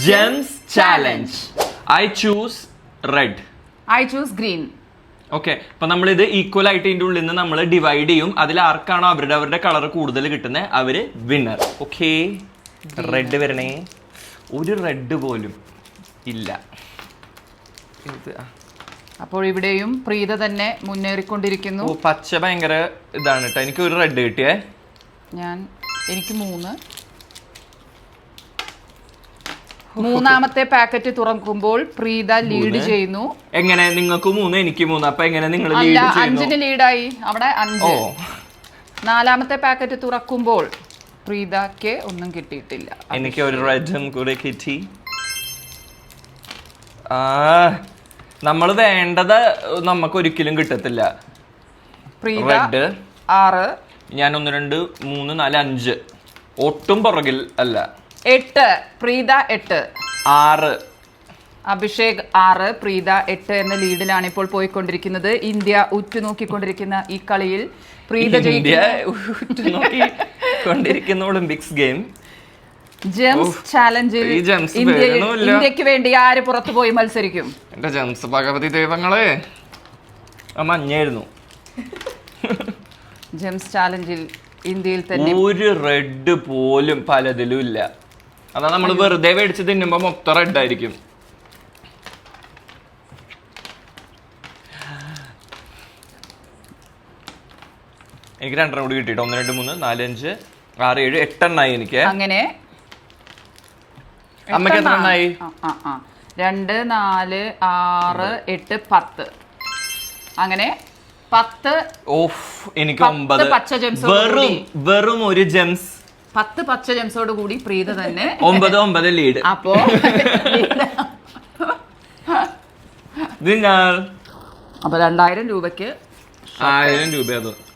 Gems challenge. I choose red. I choose green. Okay, അപ്പൊ നമ്മളിത് equal ആയിട്ട് ഇതിന്റെ ഉള്ളിൽ നിന്ന് നമ്മൾ ഡിവൈഡ് ചെയ്യും. അതിൽ ആർക്കാണോ അവരുടെ കളർ കൂടുതൽ കിട്ടുന്നത് അവര് വിന്നർ. ഓക്കെ, റെഡ് വരണേ. ഒരു റെഡ് പോലും ഇല്ല. അപ്പോൾ ഇവിടെയും പ്രീത തന്നെ മുന്നേറിക്കൊണ്ടിരിക്കുന്നു. പച്ച ഭയങ്കര ഇതാണ് കേട്ടോ. എനിക്ക് ഒരു റെഡ് കിട്ടിയേ. എനിക്ക് 3. മൂന്നാമത്തെ പാക്കറ്റ് തുറക്കുമ്പോൾ പ്രീത ലീഡ് ചെയ്യുന്നു. എങ്ങനെ? നിങ്ങൾക്ക് 3 എനിക്ക് 3. അപ്പൊ എങ്ങനെ നിങ്ങൾ അല്ല, 5-ന് ലീഡായി. അവിടെ 5. 4-മത്തെ പാക്കറ്റ് തുറക്കുമ്പോൾ പ്രീതക്ക് ഒന്നും കിട്ടിയിട്ടില്ല. എനിക്ക് ഒരു റെഡും കൂടെ കിട്ടി. നമ്മൾ വേണ്ടത് നമുക്ക് ഒരിക്കലും കിട്ടത്തില്ല. റെഡ് 6. ഞാൻ 1 2 3 4 5 ഒട്ടും പുറകിൽ അല്ല. 8. പ്രീത 8. 6. അഭിഷേക് 6. പ്രീത 8 എന്ന ലീഡിലാണ് ഇപ്പോൾ പോയിക്കൊണ്ടിരിക്കുന്നത്. ഇന്ത്യ ഉറ്റുനോക്കിക്കൊണ്ടിരിക്കുന്ന ഈ കളിയിൽ പ്രീത ഉറ്റുനോക്കിക്കൊണ്ടിരിക്കുന്ന ഒളിമ്പിക്സ് ഗെയിം ജെംസ് ചാലഞ്ചിൽ ഇന്ത്യക്ക് വേണ്ടി ആര് പുറത്തു പോയി മത്സരിക്കും? എന്റെ ജെംസ് ഭഗവതി ദൈവങ്ങളെ, മഞ്ഞായിരുന്നു. ജെംസ് ചാലഞ്ചിൽ ഇന്ത്യയിൽ തന്നെ ഒരു റെഡ് പോലും പലതിലും ഇല്ല. അതാ നമ്മൾ വെറുതെ മേടിച്ച് തിന്നുമ്പോ മൊത്തം റെഡ് ആയിരിക്കും. എനിക്ക് 2 കൂടി കിട്ടിയിട്ട് 1 2 3 4 5 6 7 8 എണ്ണായി എനിക്ക്. അങ്ങനെ അമ്മക്ക് എത്ര എണ്ണായി? 2 4 6 8 10. അങ്ങനെ 10. ഓഫ്, എനിക്ക് 9. പച്ച ജെംസ്, വെറും ഒരു ജെംസ്. 10 പച്ച ജെംസോട് കൂടി പ്രീത തന്നെ 9 ലീഡ്. അപ്പോ ഇത് ഞാൻ അപ്പൊ 2000 രൂപയ്ക്ക് 1000 രൂപ അത്